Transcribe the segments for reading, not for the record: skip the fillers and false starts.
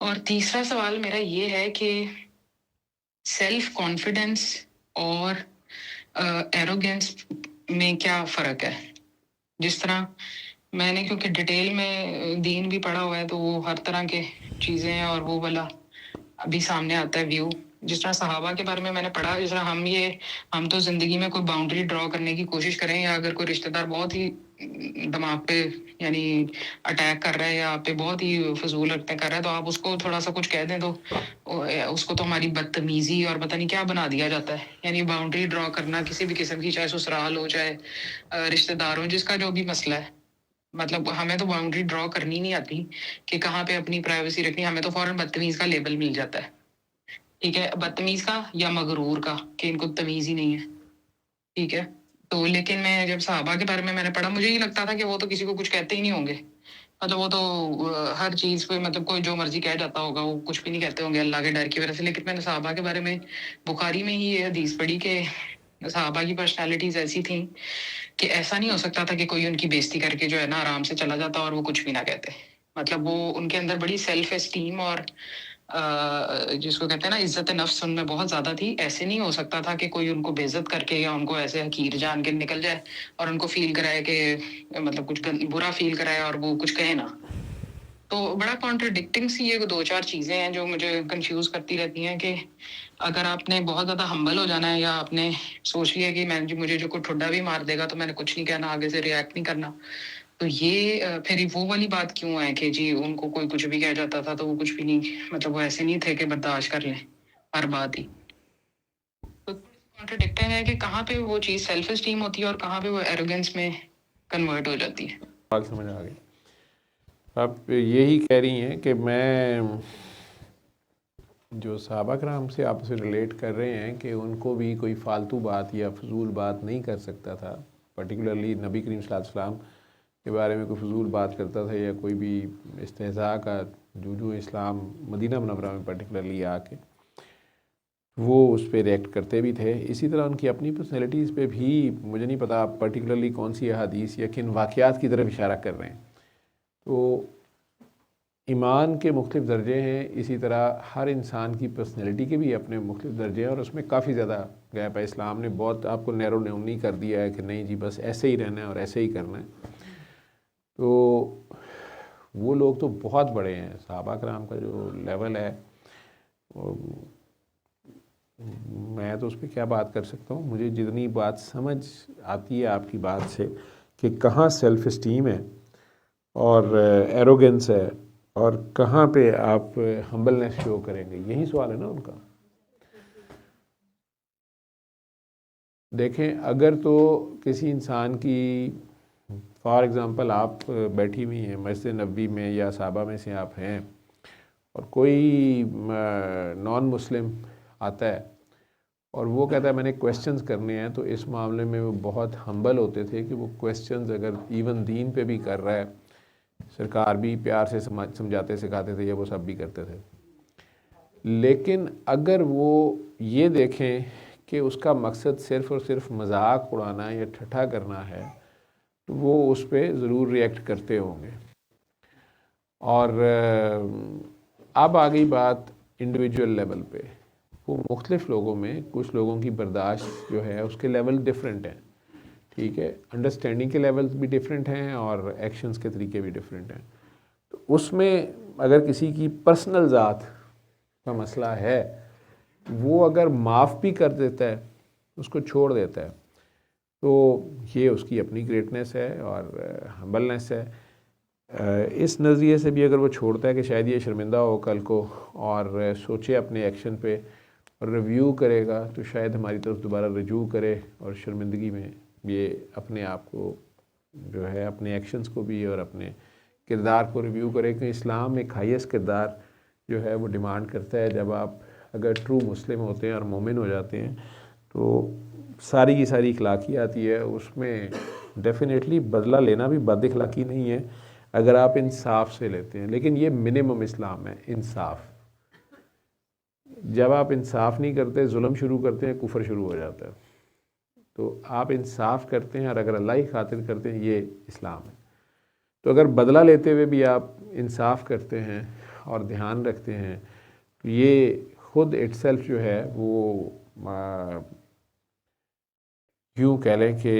और तीसरा सवाल मेरा ये है कि सेल्फ कॉन्फिडेंस और एरोगेंस में क्या फ़र्क है? जिस तरह मैंने क्योंकि डिटेल में दीन भी पढ़ा हुआ है, तो वो हर तरह के चीज़ें हैं और वो वाला अभी सामने आता है व्यू। जिस तरह सहाबा के बारे में मैंने पढ़ा, जिस तरह हम तो ज़िंदगी में कोई बाउंड्री ड्रॉ करने की कोशिश करें, या अगर कोई रिश्तेदार बहुत ही दिमाग पे यानी अटैक कर रहा है या आप पे बहुत ही फजूल हरकतें कर रहा है, तो आप उसको थोड़ा सा कुछ कह दें तो उसको तो हमारी बदतमीजी और पता नहीं क्या बना दिया जाता है। यानी बाउंड्री ड्रॉ करना किसी भी किस्म की, चाहे ससुराल हो चाहे रिश्तेदार हो, जिसका जो भी मसला है, मतलब हमें तो बाउंड्री ड्रॉ करनी नहीं आती कि कहाँ पे अपनी प्राइवेसी रखनी। हमें तो फौरन बदतमीज का लेबल मिल जाता है, ठीक है, बदतमीज का या मगरूर का, कि इनको तमीज ही नहीं है, ठीक है। तो लेकिन मैं जब सहाबा के बारे में मैंने पढ़ा, मुझे ये लगता था कि वो तो किसी को कुछ कहते ही नहीं होंगे। मतलब वो तो हर चीज पे, मतलब कोई जो मर्जी कह जाता होगा, वो कुछ भी नहीं कहते होंगे अल्लाह के डर की वजह से। लेकिन मैंने सहाबा के बारे में बुखारी में ही ये हदीस पढ़ी कि सहाबा की पर्सनैलिटीज ऐसी थी कि ऐसा नहीं हो सकता था कि कोई उनकी बेइज्जती करके जो है ना आराम से चला जाता और वो कुछ भी ना कहते। मतलब वो उनके अंदर बड़ी सेल्फ एस्टीम और जिसको कहते हैं ना इज्जत नफ्स उनमें बहुत ज्यादा थी। ऐसे नहीं हो सकता था कि कोई उनको बेइज्जत करके या उनको ऐसे हकीर जान के निकल जाए और उनको फील कराए कि मतलब कुछ बुरा फील कराए और वो कुछ कहे ना। तो बड़ा कॉन्ट्रडिक्टिंग सी ये दो चार चीजें हैं जो मुझे कंफ्यूज करती रहती हैं कि अगर आपने बहुत ज्यादा हम्बल हो जाना है, या आपने सोच लिया कि मैं मुझे जो कोई ठुड्डा भी मार देगा तो मैंने कुछ नहीं कहना, आगे से रिएक्ट नहीं करना, तो ये फिर वो वाली बात क्यों है कि जी उनको कोई कुछ भी कह जाता था तो वो कुछ भी नहीं, मतलब वो ऐसे नहीं थे कि बर्दाश्त कर लें हर बात ही। तो कॉन्ट्रडिक्टिंग है कि कहाँ पे वो चीज़ सेल्फ एस्टीम होती है और कहाँ पे वो एरोगेंस में कन्वर्ट हो जाती है। बात समझ आ गई। आप यही कह रही हैं कि मैं जो सहाबा कराम से आपसे रिलेट कर रहे हैं कि उनको भी कोई फालतू बात या फजूल बात नहीं कर सकता था। पर्टिकुलरली नबी करीम सल्लल्लाहु अलैहि वसल्लम के बारे में कोई फजूल बात करता था या कोई भी इस्तेज़ा का जो इस्लाम मदीना मुनव्वरा में पर्टिकुलरली आके वो उस पर रिएक्ट करते भी थे। इसी तरह उनकी अपनी पर्सनैलिटीज़ पे भी मुझे नहीं पता आप पर्टिकुलरली कौन सी हदीस या किन वाक़यात की तरफ इशारा कर रहे हैं। तो ईमान के मुख्तलिफ दर्जे हैं, इसी तरह हर इंसान की पर्सनैलिटी के भी अपने मुख्तलिफ दर्जे हैं और उसमें काफ़ी ज़्यादा गैप है। इस्लाम ने बहुत आपको नैरो डाउन नहीं कर दिया है कि नहीं जी बस ऐसे ही रहना है और ऐसे ही करना है। तो वो लोग तो बहुत बड़े हैं। सहाबा कराम का जो लेवल है मैं तो उस पर क्या बात कर सकता हूँ। मुझे जितनी बात समझ आती है आपकी बात से कि कहाँ सेल्फ़ इस्टीम है और एरोगेंस है और कहाँ पे आप हम्बलनेस शो करेंगे, यही सवाल है ना उनका। देखें, अगर तो किसी इंसान की फॉर एग्ज़ाम्पल आप बैठी हुई हैं मस्जिद नबी में या साहबा में से आप हैं और कोई नॉन मुस्लिम आता है और वो कहता है मैंने क्वेश्चंस करने हैं, तो इस मामले में वो बहुत हम्बल होते थे कि वो क्वेश्चंस अगर इवन दीन पे भी कर रहा है, सरकार भी प्यार से समझाते सिखाते थे या वो सब भी करते थे। लेकिन अगर वो ये देखें कि उसका मकसद सिर्फ़ और सिर्फ मजाक उड़ाना या ठट्ठा करना है, तो वो उस पर ज़रूर रिएक्ट करते होंगे। और अब आ गई बात इंडिविजुअल लेवल पे। वो मुख्तलिफ़ लोगों में, कुछ लोगों की बर्दाश्त जो है उसके लेवल डिफरेंट हैं, ठीक है, अंडरस्टैंडिंग के लेवल्स भी डिफरेंट हैं और एक्शंस के तरीके भी डिफरेंट हैं। तो उसमें अगर किसी की पर्सनल ज़ात का मसला है, वो अगर माफ़ भी कर देता है, उसको छोड़ देता है, तो ये उसकी अपनी ग्रेटनेस है और हम्बलनेस है। इस नज़रिए से भी अगर वो छोड़ता है कि शायद ये शर्मिंदा हो कल को और सोचे अपने एक्शन पे और रिव्यू करेगा, तो शायद हमारी तरफ दोबारा रजू करे और शर्मिंदगी में ये अपने आप को जो है, अपने एक्शंस को भी और अपने किरदार को रिव्यू करे। कि इस्लाम एक हाईएस्ट किरदार जो है वो डिमांड करता है, जब आप अगर ट्रू मुस्लिम होते हैं और मोमिन हो जाते हैं, तो सारी की सारी इखलाकी आती है। उसमें डेफिनेटली बदला लेना भी बद इखलाकी नहीं है अगर आप इंसाफ से लेते हैं, लेकिन ये मिनिमम इस्लाम है, इंसाफ। जब आप इंसाफ नहीं करते, जुल्म शुरू करते हैं, कुफर शुरू हो जाता है। तो आप इंसाफ करते हैं और अगर अल्लाह की खातिर करते हैं, ये इस्लाम है। तो अगर बदला लेते हुए भी आप इंसाफ करते हैं और ध्यान रखते हैं, तो ये खुद इटसेल्फ जो है वो यूँ कह लें कि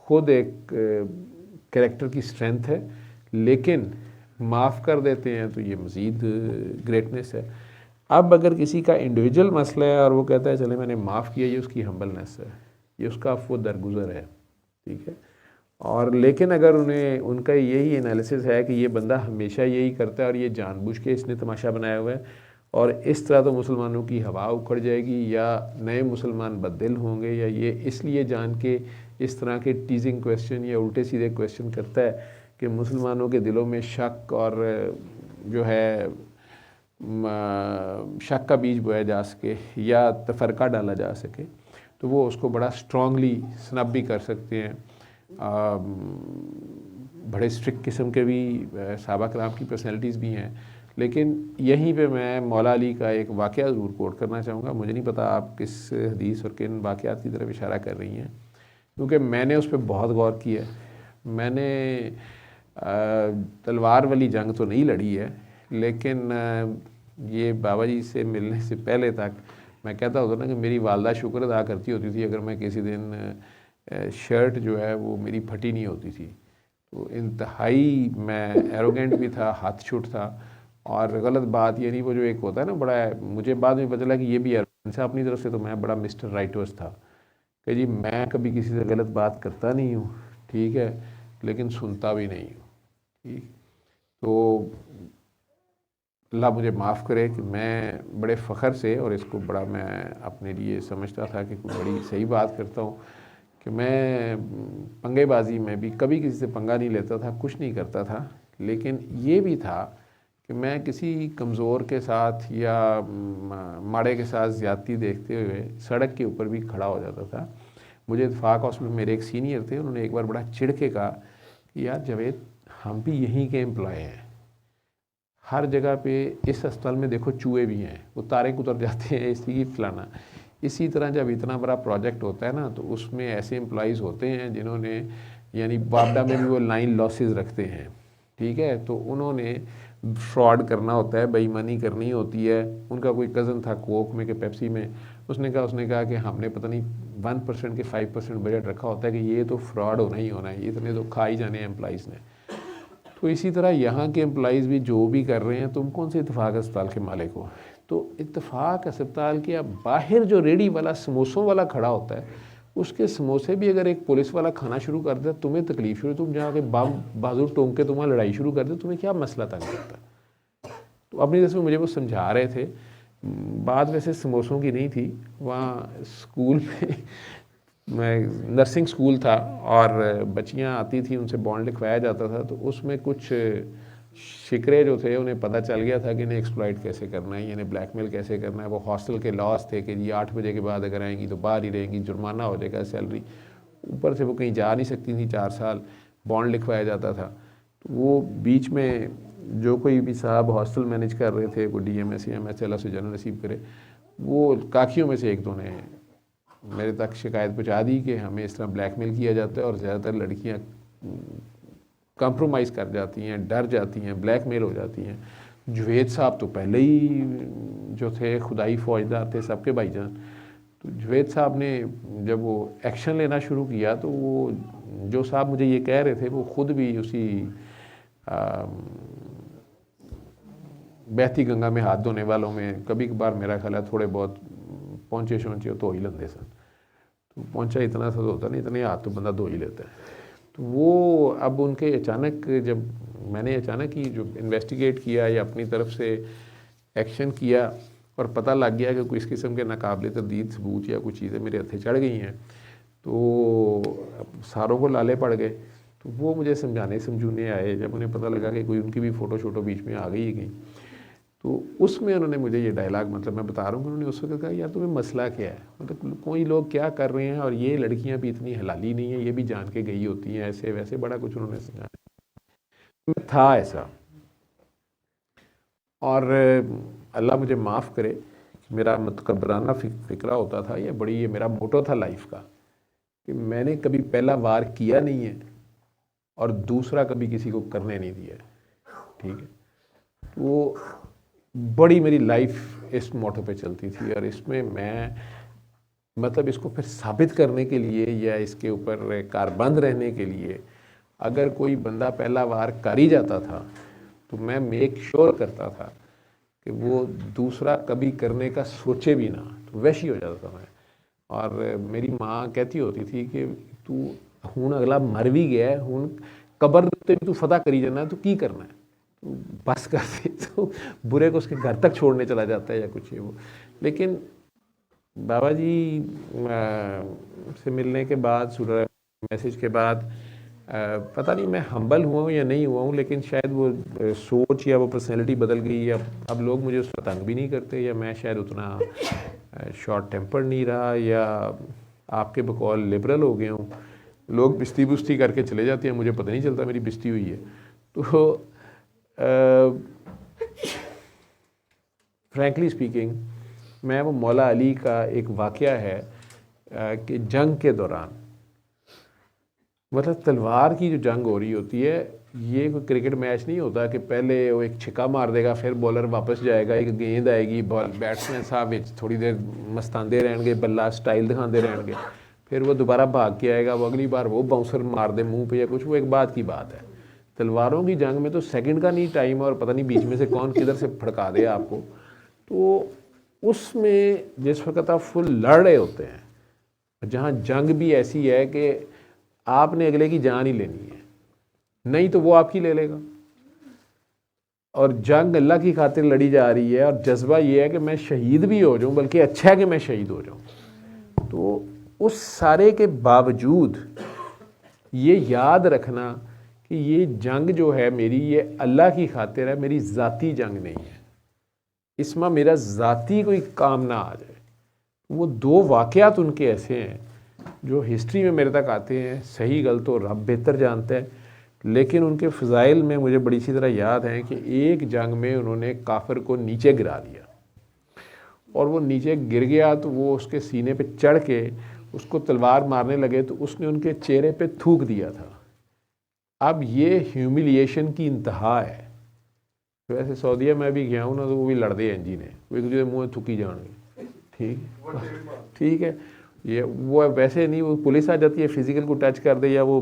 खुद एक कैरेक्टर की स्ट्रेंथ है, लेकिन माफ़ कर देते हैं तो ये मज़ीद ग्रेटनेस है। अब अगर किसी का इंडिविजुअल मसला है और वो कहता है चले मैंने माफ़ किया, ये उसकी हम्बलनेस है, ये उसका वो दरगुजर है, ठीक है। और लेकिन अगर उन्हें उनका यही एनालिसिस है कि ये बंदा हमेशा यही करता है और ये जानबूझ के इसने तमाशा बनाया हुआ है और इस तरह तो मुसलमानों की हवा उखड़ जाएगी या नए मुसलमान बददिल होंगे, या ये इसलिए जान के इस तरह के टीजिंग क्वेश्चन या उल्टे सीधे क्वेश्चन करता है कि मुसलमानों के दिलों में शक और जो है शक का बीज बोया जा सके या तफरका डाला जा सके, तो वो उसको बड़ा स्ट्रांगली स्नब भी कर सकते हैं। बड़े स्ट्रिक्ट किस्म के भी सहाबा कराम की पर्सनैलिटीज़ भी हैं। लेकिन यहीं पे मैं मौला अली का एक वाक़या ज़रूर कोट करना चाहूँगा। मुझे नहीं पता आप किस हदीस और किन वाक़यात की तरफ इशारा कर रही हैं, क्योंकि मैंने उस पर बहुत गौर किया। मैंने तलवार वाली जंग तो नहीं लड़ी है, लेकिन ये बाबा जी से मिलने से पहले तक मैं कहता होता ना कि मेरी वालदा शुक्र अदा करती होती थी अगर मैं किसी दिन शर्ट जो है वो मेरी फटी नहीं होती थी। तो इंतहाई मैं एरोगेंट भी था, हाथ छुट था। और गलत बात ये नहीं, वो जो एक होता है ना बड़ा, मुझे बाद में पता चला कि ये भी एरोगेंस है अपनी तरफ से, तो मैं बड़ा मिस्टर राइटवर्स था कि जी मैं कभी किसी से गलत बात करता नहीं हूँ, ठीक है, लेकिन सुनता भी नहीं हूँ, ठीक। तो अल्लाह मुझे माफ़ करे कि मैं बड़े फ़ख्र से, और इसको बड़ा मैं अपने लिए समझता था कि कोई बड़ी सही बात करता हूँ, कि मैं पंगेबाजी में भी कभी किसी से पंगा नहीं लेता था, कुछ नहीं करता था। लेकिन ये भी था कि मैं किसी कमज़ोर के साथ या माड़े के साथ ज़्यादती देखते हुए सड़क के ऊपर भी खड़ा हो जाता था। मुझे इत्तेफाक हॉस्पिटल में मेरे एक सीनियर थे, उन्होंने एक बार बड़ा चिढ़ के कहा कि यार जावेद, हम भी यहीं के एम्प्लॉय हैं, हर जगह पे इस अस्पताल में देखो चूहे भी हैं, वो तारे उतर जाते हैं, इसी की फलाना। इसी तरह जब इतना बड़ा प्रोजेक्ट होता है ना, तो उसमें ऐसे एम्प्लॉइज़ होते हैं जिन्होंने, यानी बाबडा में भी वो लाइन लॉसेस रखते हैं, ठीक है, तो उन्होंने फ्रॉड करना होता है, बेईमानी करनी होती है। उनका कोई कज़न था कोक में कि पेप्सी में, उसने कहा कि हमने पता नहीं 1% के 5% बजट रखा होता है कि ये तो फ्रॉड होना ही होना है, इतने तो खा ही जाने एम्प्लॉइज़ ने। तो इसी तरह यहाँ के एम्प्लॉइज़ भी जो भी कर रहे हैं, तुम कौन से इत्तेफाक अस्पताल के मालिक हो। तो इत्तेफाक अस्पताल के बाहर जो रेडी वाला समोसों वाला खड़ा होता है, उसके समोसे भी अगर एक पुलिस वाला खाना शुरू कर दे, तुम्हें तकलीफ शुरू, तुम जहाँ के बाजू टोंक के तुम्हारा लड़ाई शुरू कर दे, तुम्हें क्या मसला तंग करता है। तो अपनी तरफ से मुझे वो समझा रहे थे। बात वैसे समोसों की नहीं थी, वहाँ स्कूल में मैं नर्सिंग स्कूल था और बच्चियाँ आती थी, उनसे बॉन्ड लिखवाया जाता था, तो उसमें कुछ शिकरे जो थे उन्हें पता चल गया था कि इन्हें एक्सप्लॉइट कैसे करना है, इन्हें ब्लैकमेल कैसे करना है। वो हॉस्टल के लॉस थे कि जी 8 बजे के बाद अगर आएंगी तो बाहर ही रहेंगी, जुर्माना हो जाएगा, सैलरी, ऊपर से वो कहीं जा नहीं सकती थी, 4 साल बॉन्ड लिखवाया जाता था। तो वो बीच में जो कोई भी साहब हॉस्टल मैनेज कर रहे थे, कोई DMS या MS, अल्लाह से जन्नत नसीब करे, वो काकियों में से एक दो ने मेरे तक शिकायत पहुंचा दी कि हमें इस तरह ब्लैकमेल किया जाता है और ज़्यादातर लड़कियां कंप्रोमाइज़ कर जाती हैं, डर जाती हैं, ब्लैकमेल हो जाती हैं। जुवेद साहब तो पहले ही जो थे खुदाई फौजदार थे सबके भाईजान। तो जुवेद साहब ने जब वो एक्शन लेना शुरू किया, तो वो जो साहब मुझे ये कह रहे थे वो ख़ुद भी उसी बहती गंगा में हाथ धोने वालों में कभी कभार मेरा ख्याल है थोड़े बहुत पहुँचे शौचे तो ही लेंदे सन। तो पहुँचा इतना सा तो होता नहीं, इतने हाथ तो बंदा धो ही लेता है। तो वो अब उनके अचानक, जब मैंने अचानक ही जो इन्वेस्टिगेट किया या अपनी तरफ से एक्शन किया और पता लग गया कि कोई इस किस्म के नाकाबिले तरदीद सबूत या कुछ चीज़ें मेरे हथे चढ़ गई हैं, तो सारों को लाले पड़ गए। तो वो मुझे समझूने आए जब उन्हें पता लगा कि कोई उनकी भी फ़ोटो शोटो बीच में आ गई ही गई। तो उसमें उन्होंने मुझे ये डायलॉग, मतलब मैं बता रहा हूँ, उन्होंने उस वक्त कहा यार तुम्हें मसला क्या है, मतलब कोई लोग क्या कर रहे हैं और ये लड़कियां भी इतनी हलाली नहीं है, ये भी जान के गई होती हैं, ऐसे वैसे बड़ा कुछ उन्होंने समझाया। था ऐसा, और अल्लाह मुझे माफ़ करे, मेरा मुतकब्बराना फ़िक्रा होता था, ये बड़ी, ये मेरा मोटो था लाइफ का कि मैंने कभी पहला वार किया नहीं है और दूसरा कभी किसी को करने नहीं दिया है, ठीक है। तो बड़ी मेरी लाइफ इस मोटो पे चलती थी, और इसमें मैं मतलब इसको फिर साबित करने के लिए या इसके ऊपर कारबंद रहने के लिए अगर कोई बंदा पहला वार कर ही जाता था तो मैं मेक श्योर करता था कि वो दूसरा कभी करने का सोचे भी ना, तो वैसे ही हो जाता था मैं। और मेरी माँ कहती होती थी कि तू हूँ अगला मर भी गया है, हूँ कबर उत्ते भी तू फतह करी जाना, तो की करना है, तो बस कर दे, तो बुरे को उसके घर तक छोड़ने चला जाता है या कुछ ये वो। लेकिन बाबा जी से मिलने के बाद, सूरह मैसेज के बाद पता नहीं मैं हम्बल हुआ हूँ या नहीं हुआ हूँ, लेकिन शायद वो सोच या वो पर्सनैलिटी बदल गई, या अब लोग मुझे उस पर तंग भी नहीं करते, या मैं शायद उतना शॉर्ट टेम्पर्ड नहीं रहा, या आपके बकौल लिबरल हो गया हूँ। लोग बिस्ती बुस्ती करके चले जाते हैं, मुझे पता नहीं चलता मेरी बिस्ती हुई है। तो फ्रैंकली स्पीकिंग, मैं वो मौला अली का एक वाक़या है कि जंग के दौरान, मतलब तलवार की जो जंग हो रही होती है, ये कोई क्रिकेट मैच नहीं होता कि पहले वो एक छिक्का मार देगा, फिर बॉलर वापस जाएगा, एक गेंद आएगी, बॉल बैट्समैन साहब थोड़ी देर मस्तांदे रहेंगे, बल्ला स्टाइल दिखाते रहेंगे, फिर वो दोबारा भाग के आएगा, वो अगली बार वो बाउंसर मार दे मुंह पे या कुछ, वो एक बात की बात है। तलवारों की जंग में तो सेकंड का नहीं टाइम, और पता नहीं बीच में से कौन किधर से फड़का दे आपको। तो उसमें जिस वक्त आप फुल लड़ रहे होते हैं, जहाँ जंग भी ऐसी है कि आपने अगले की जान ही लेनी है, नहीं तो वो आपकी ले लेगा, और जंग अल्लाह की खातिर लड़ी जा रही है, और जज्बा ये है कि मैं शहीद भी हो जाऊं, बल्कि अच्छा है कि मैं शहीद हो जाऊं। तो उस सारे के बावजूद ये याद रखना कि ये जंग जो है मेरी, ये अल्लाह की खातिर है, मेरी ज़ाती जंग नहीं है, इसमें मेरा ज़ाती कोई काम ना आ जाए। वो दो वाक़यात उनके ऐसे हैं जो हिस्ट्री में मेरे तक आते हैं, सही गलत तो रब बेहतर जानता है, लेकिन उनके फ़ज़ाइल में मुझे बड़ी सी तरह याद है कि एक जंग में उन्होंने काफिर को नीचे गिरा दिया, और वो नीचे गिर गया तो वो उसके सीने पे चढ़ के उसको तलवार मारने लगे, तो उसने उनके चेहरे पे थूक दिया था। अब ये ह्यूमिलिएशन की इंतहा है। वैसे सऊदीया में भी गया हूँ ना, तो वो भी लड़ते हैं जी ने, वो एक दूसरे मुँह थूकी जाएंगे, ठीक है। ये वो वैसे नहीं, वो पुलिस आ जाती है, फिजिकल को टच कर दे, या वो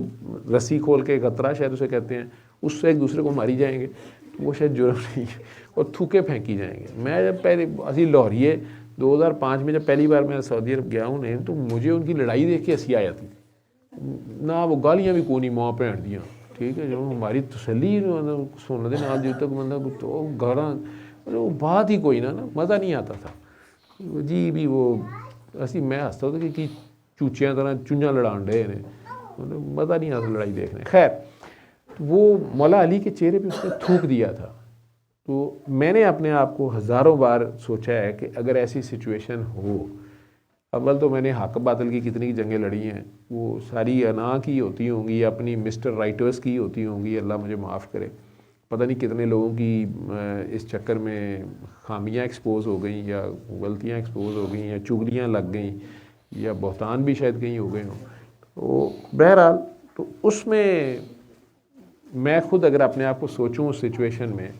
रस्सी खोल के खतरा शायद उसे कहते हैं, उससे एक दूसरे को मारी जाएंगे, तो वो शायद जुर्म नहीं है, और थूके फेंकी जाएंगे। मैं जब पहले असी लाहौरिए 2005 में जब पहली बार मैं सऊदी अरब गया हूँ नहीं, तो मुझे उनकी लड़ाई देख के हंसी आ जाती थी ना, वो गालियाँ भी कोनी माँ भैन दियाँ, ठीक है, जो हमारी तसली सुन दे नाल जो तक बंदा तो गाला, वो बात ही कोई ना, मज़ा नहीं आता था जी भी। वो असी मैं हंसता था कि चूचियाँ तरह चुंझा लड़ान डे ने, मतलब मज़ा नहीं आता लड़ाई देखने। खैर, तो वो मौला अली के चेहरे पे उसने थूक दिया था। तो मैंने अपने आप को हज़ारों बार सोचा है कि अगर ऐसी सिचुएशन हो, अव्वल तो मैंने हक बातिल की कितनी जंगें लड़ी हैं, वो सारी अना की होती होंगी, अपनी मिस्टर राइटर्स की होती होंगी, अल्लाह मुझे माफ़ करे। पता नहीं कितने लोगों की इस चक्कर में खामियां एक्सपोज हो गई, या गलतियां एक्सपोज हो गई, या चुगलियां लग गई, या बहतान भी शायद कहीं हो गए हों। तो बहरहाल, तो उसमें मैं खुद अगर अपने आप को सोचूं उस सिचुएशन में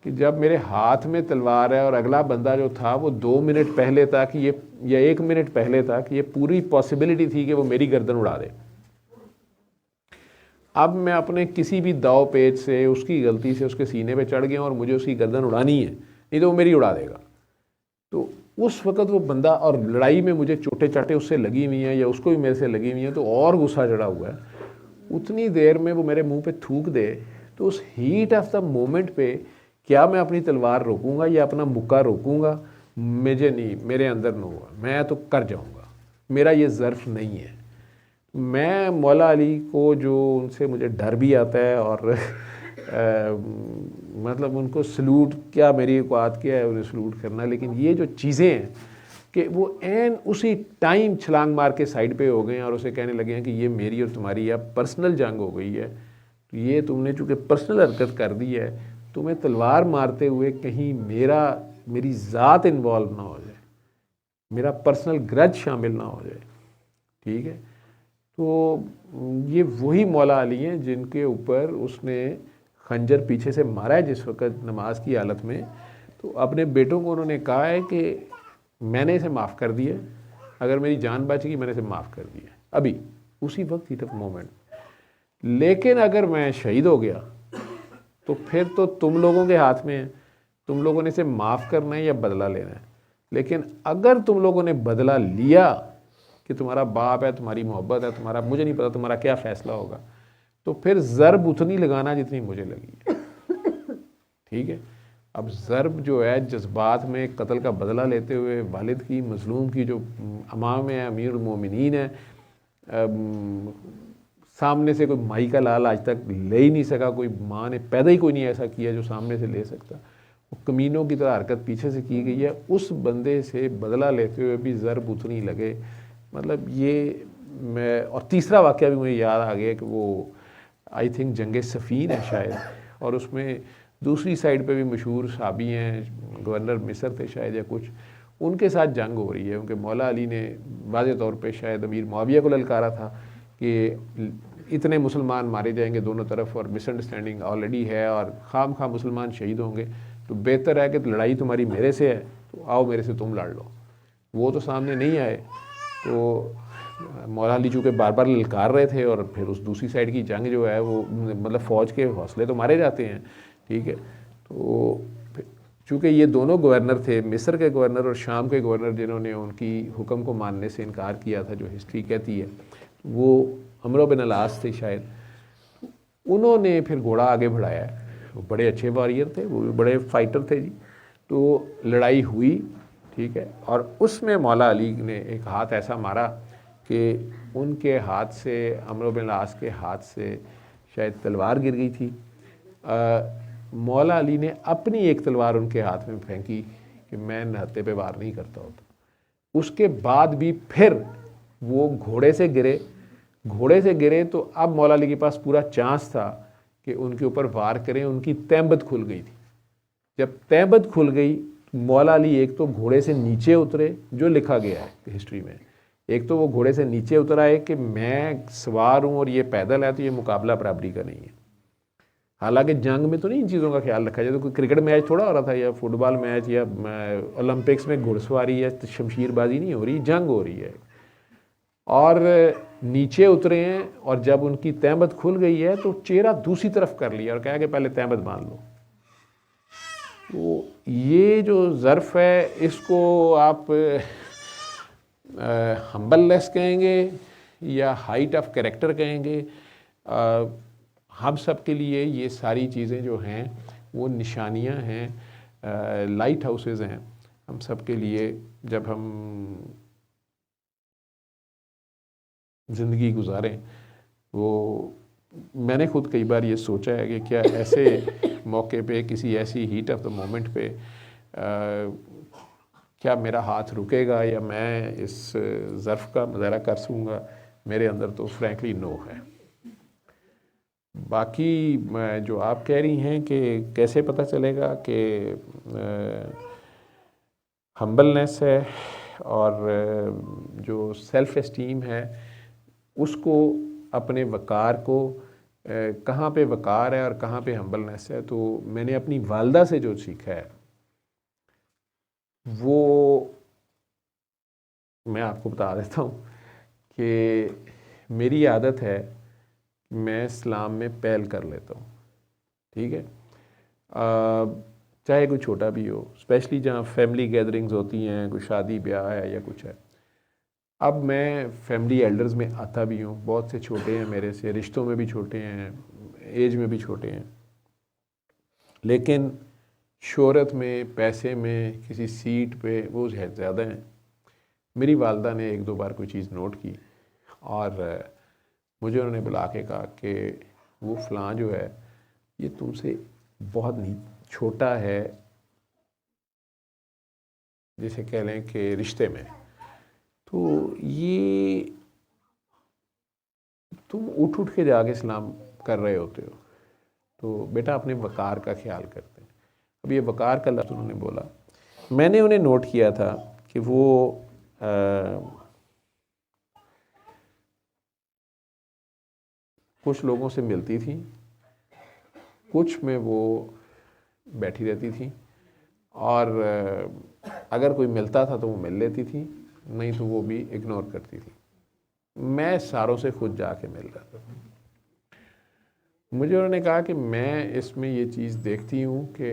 कि जब मेरे हाथ में तलवार है और अगला बंदा जो था वो 2 मिनट पहले था कि ये, या 1 मिनट पहले था कि ये पूरी पॉसिबिलिटी थी कि वो मेरी गर्दन उड़ा दे। अब मैं अपने किसी भी दाव पेच से, उसकी गलती से उसके सीने पे चढ़ गया और मुझे उसकी गर्दन उड़ानी है, नहीं तो वो मेरी उड़ा देगा। तो उस वक़्त वो बंदा, और लड़ाई में मुझे चोटें चाटे उससे लगी हुई हैं या उसको भी मेरे से लगी हुई हैं, तो और गुस्सा चढ़ा हुआ है। उतनी देर में वो मेरे मुंह पे थूक दे, तो उस हीट ऑफ द मोमेंट पे क्या मैं अपनी तलवार रोकूंगा या अपना मुक्का रोकूंगा? मुझे नहीं, मेरे अंदर नहीं हुआ, मैं तो कर जाऊंगा, मेरा ये ज़र्फ नहीं है। मैं मौला अली को, जो उनसे मुझे डर भी आता है, और मतलब उनको सलूट, क्या मेरी औकात क्या है उन्हें सलूट करना, लेकिन ये जो चीज़ें हैं कि वो एन उसी टाइम छलांग मार के साइड पे हो गए हैं और उसे कहने लगे हैं कि ये मेरी और तुम्हारी अब पर्सनल जंग हो गई है, तो ये तुमने चूँकि पर्सनल हरकत कर दी है, तुम्हें तलवार मारते हुए कहीं मेरी ज़ात इन्वॉल्व ना हो जाए, मेरा पर्सनल ग्रज शामिल ना हो जाए, ठीक है। तो ये वही मौला अली हैं जिनके ऊपर उसने खंजर पीछे से मारा है जिस वक्त नमाज की हालत में। तो अपने बेटों को उन्होंने कहा है कि मैंने इसे माफ़ कर दिया, अगर मेरी जान बच गई मैंने इसे माफ़ कर दिया अभी उसी वक्त, हीट ऑफ मोमेंट। लेकिन अगर मैं शहीद हो गया तो फिर तो तुम लोगों के हाथ में है, तुम लोगों ने इसे माफ़ करना है या बदला लेना है। लेकिन अगर तुम लोगों ने बदला लिया कि तुम्हारा बाप है, तुम्हारी मोहब्बत है, तुम्हारा, मुझे नहीं पता तुम्हारा क्या फ़ैसला होगा, तो फिर ज़रब उतनी लगाना जितनी मुझे लगी है। ठीक है, अब ज़रब जो है जज्बात में कत्ल का बदला लेते हुए वालिद की, मज़लूम की, जो अमाम है, अमीर मोमिनीन है, सामने से कोई माई का लाल आज तक ले ही नहीं सका, कोई माँ ने पैदा ही कोई नहीं ऐसा किया जो सामने से ले सकता, वो कमीनों की तरह हरकत पीछे से की गई है, उस बंदे से बदला लेते हुए भी ज़रब उतनी लगे। मतलब ये मैं, और तीसरा वाक़या भी मुझे याद आ गया कि वो आई थिंक जंग सफ़ीन है शायद, और उसमें दूसरी साइड पे भी मशहूर सहाबी हैं, गवर्नर मिस्र थे शायद या कुछ, उनके साथ जंग हो रही है। उनके मौला अली ने वाज़े तौर पे शायद अमीर मुआविया को ललकारा था कि इतने मुसलमान मारे जाएंगे दोनों तरफ और मिसअंडरस्टैंडिंग ऑलरेडी है और खाम खा मुसलमान शहीद होंगे, तो बेहतर है कि लड़ाई तुम्हारी मेरे से है तो आओ मेरे से तुम लड़ लो। वो तो सामने नहीं आए, तो मौला अली चूँकि बार बार ललकार रहे थे, और फिर उस दूसरी साइड की जंग जो है वो, मतलब फ़ौज के हौसले तो मारे जाते हैं, ठीक है। तो चूँकि ये दोनों गवर्नर थे, मिस्र के गवर्नर और शाम के गवर्नर, जिन्होंने उनकी हुक्म को मानने से इनकार किया था, जो हिस्ट्री कहती है, वो अमरो बिन अलास थे शायद। उन्होंने फिर घोड़ा आगे बढ़ाया, वो बड़े अच्छे वॉरियर थे, वो भी बड़े फाइटर थे जी। तो लड़ाई हुई, ठीक है, और उसमें मौला अली ने एक हाथ ऐसा मारा कि उनके हाथ से, अमरो बिन अलास के हाथ से शायद तलवार गिर गई थी। मौला अली ने अपनी एक तलवार उनके हाथ में फेंकी कि मैं नहत्ते पे वार नहीं करता होता। उसके बाद भी फिर वो घोड़े से गिरे तो अब मौला अली के पास पूरा चांस था कि उनके ऊपर वार करें। उनकी तैबत खुल गई थी। जब तैबत खुल गई, मौला अली एक तो घोड़े से नीचे उतरे, जो लिखा गया है हिस्ट्री में, एक तो वो घोड़े से नीचे उतर आए कि मैं सवार हूँ और ये पैदल है, तो ये मुकाबला बराबरी का नहीं है। हालांकि जंग में तो नहीं इन चीज़ों का ख्याल रखा जाए, तो कोई क्रिकेट मैच थोड़ा हो रहा था या फुटबॉल मैच या ओलंपिक्स में घुड़सवारी या शमशीरबाजी नहीं हो रही, जंग हो रही है। और नीचे उतरे हैं, और जब उनकी तहमत खुल गई है तो चेहरा दूसरी तरफ कर लिया और कहा कि पहले तहमत बांध लो। तो ये जो ज़र्फ़ है, इसको आप हम्बलनेस कहेंगे या हाइट ऑफ कैरेक्टर कहेंगे, हम सब के लिए ये सारी चीज़ें जो हैं वो निशानियां हैं, लाइट हाउसेस हैं हम सब के लिए। जब हम ज़िंदगी गुजारें, वो मैंने खुद कई बार ये सोचा है कि क्या ऐसे मौके पे, किसी ऐसी हीट ऑफ द मोमेंट पे क्या मेरा हाथ रुकेगा या मैं इस ज़र्फ़ का मुज़ाहरा कर सकूँगा। मेरे अंदर तो फ्रैंकली नो है। बाकी जो आप कह रही हैं कि कैसे पता चलेगा कि हम्बलनेस है और जो सेल्फ़ एस्टीम है, उसको, अपने वक़ार को, कहाँ पे वक़ार है और कहाँ पे हम्बलनेस है, तो मैंने अपनी वालदा से जो सीखा है वो मैं आपको बता देता हूँ कि मेरी आदत है, मैं इस्लाम में पहल कर लेता हूँ, ठीक है। चाहे कोई छोटा भी हो, स्पेशली जहाँ फैमिली गैदरिंग्स होती हैं, कोई शादी ब्याह है या कुछ है। अब मैं फैमिली एल्डर्स में आता भी हूँ, बहुत से छोटे हैं मेरे से, रिश्तों में भी छोटे हैं, एज में भी छोटे हैं, लेकिन शोहरत में, पैसे में, किसी सीट पे वो ज़्यादा हैं। मेरी वालदा ने एक दो बार कोई चीज़ नोट की और मुझे उन्होंने बुला के कहा कि वो फ़लाँ जो है ये तुमसे बहुत नहीं छोटा है, जैसे कह लें कि रिश्ते में, तो ये तुम उठ उठ के जाके सलाम कर रहे होते हो, तो बेटा अपने वक़ार का ख्याल करते हैं। अब ये वक़ार का लफ्ज़ उन्होंने बोला, मैंने उन्हें नोट किया था कि वो कुछ लोगों से मिलती थी, कुछ में वो बैठी रहती थी, और अगर कोई मिलता था तो वो मिल लेती थी, नहीं तो वो भी इग्नोर करती थी। मैं सारों से खुद जाके मिल रहा था। मुझे उन्होंने कहा कि मैं इसमें ये चीज़ देखती हूँ कि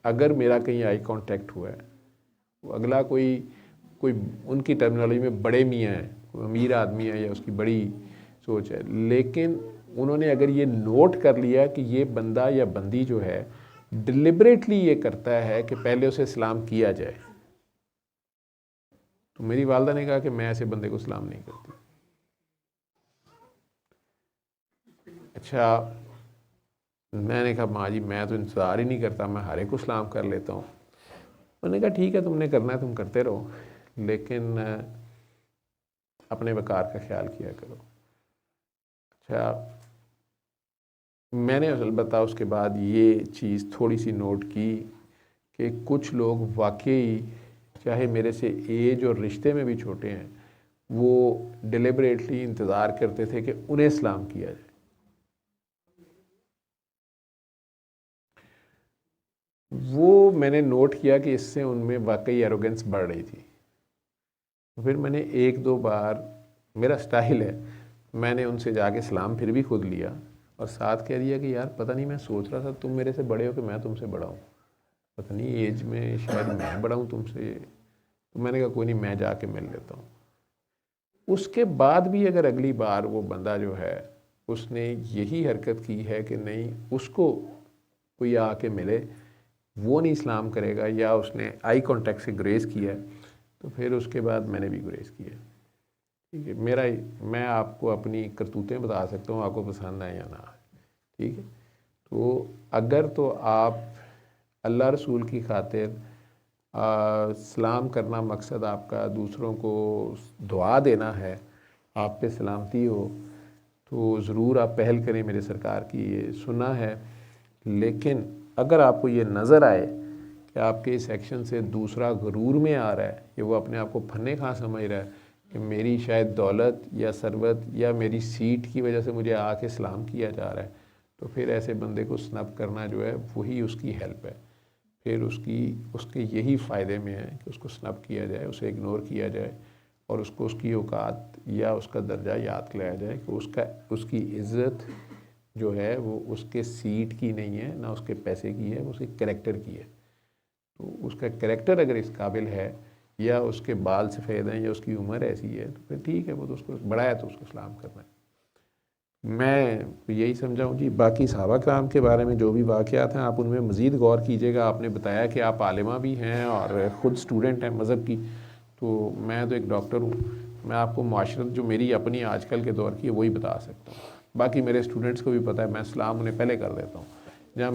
अगर मेरा कहीं आई कांटेक्ट हुआ है, अगला कोई कोई उनकी टर्मिनोलॉजी में बड़े मियाँ हैं, कोई अमीर आदमी है या उसकी बड़ी सोच है, लेकिन उन्होंने अगर ये नोट कर लिया कि ये बंदा या बंदी जो है डिलिबरेटली ये करता है कि पहले उसे सलाम किया जाए, तो मेरी वालदा ने कहा कि मैं ऐसे बंदे को सलाम नहीं करती। अच्छा, मैंने कहा माँ जी मैं तो इंतज़ार ही नहीं करता, मैं हर एक को सलाम कर लेता हूँ। उन्होंने कहा ठीक है, तुमने करना है तुम करते रहो, लेकिन अपने वकार का ख्याल किया करो। अच्छा, मैंने अलबत्ता उसके बाद ये चीज़ थोड़ी सी नोट की कि कुछ लोग वाकई चाहे मेरे से एज और रिश्ते में भी छोटे हैं, वो डिलिबरेटली इंतज़ार करते थे कि उन्हें सलाम किया जाए। वो मैंने नोट किया कि इससे उनमें वाकई एरोगेंस बढ़ रही थी। तो फिर मैंने एक दो बार, मेरा स्टाइल है, मैंने उनसे जाके सलाम फिर भी खुद लिया और साथ कह दिया कि यार पता नहीं, मैं सोच रहा था तुम मेरे से बड़े हो कि मैं तुमसे बड़ा हूँ, पता नहीं एज में शायद मैं बड़ा हूँ तुमसे। तो मैंने कहा कोई नहीं, मैं जाके मिल लेता हूँ। उसके बाद भी अगर अगली बार वो बंदा जो है उसने यही हरकत की है कि नहीं उसको कोई आके मिले, वो नहीं सलाम करेगा या उसने आई कांटेक्ट से ग्रेस किया, तो फिर उसके बाद मैंने भी ग्रेस किया। ठीक है, मैं आपको अपनी करतूतें बता सकता हूँ, आपको पसंद आए या ना आए। ठीक है, तो अगर तो आप अल्लाह रसूल की खातिर सलाम करना मकसद आपका दूसरों को दुआ देना है, आप पे सलामती हो, तो ज़रूर आप पहल करें। मेरे सरकार की ये सुना है, लेकिन अगर आपको ये नज़र आए कि आपके इस एक्शन से दूसरा गरूर में आ रहा है कि वो अपने आप को फन्ने खा समझ रहा है कि मेरी शायद दौलत या सरवत या मेरी सीट की वजह से मुझे आके सलाम किया जा रहा है, तो फिर ऐसे बंदे को स्नब करना जो है वही उसकी हेल्प है। फिर उसके यही फ़ायदे में है कि उसको स्नब किया जाए, उसे इग्नोर किया जाए और उसको उसकी औकात या उसका दर्जा याद कराया जाए कि उसकी इज़्ज़त जो है वो उसके सीट की नहीं है, ना उसके पैसे की है, वो उसके कैरेक्टर की है। तो उसका कैरेक्टर अगर इस काबिल है या उसके बाल सफ़ेद हैं या उसकी उम्र ऐसी है, तो फिर ठीक है, वो तो उसको बड़ा है तो उसको सलाम करना है। मैं यही समझा हूँ जी। बाकी सहाबा कराम के बारे में जो भी वाक़यात हैं आप उनमें मज़ीद गौर कीजिएगा। आपने बताया कि आप आलिमा भी हैं और ख़ुद स्टूडेंट हैं मज़हब की, तो मैं तो एक डॉक्टर हूँ, मैं आपको माशरत जो मेरी अपनी आजकल के दौर की है वही बता सकता हूँ। बाकी मेरे स्टूडेंट्स को भी पता है, मैं सलाम उन्हें पहले कर देता हूँ जहाँ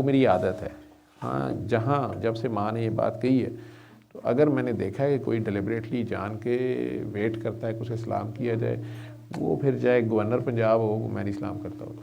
मेरी आदत है। हाँ, जहाँ जब से माँ ने ये बात कही है, तो अगर मैंने देखा है कि कोई डिलिबरेटली जान के वेट करता है कि उसे सलाम किया जाए, वो फिर चाहे गवर्नर पंजाब हो, वो मैं नहीं सलाम करता होता।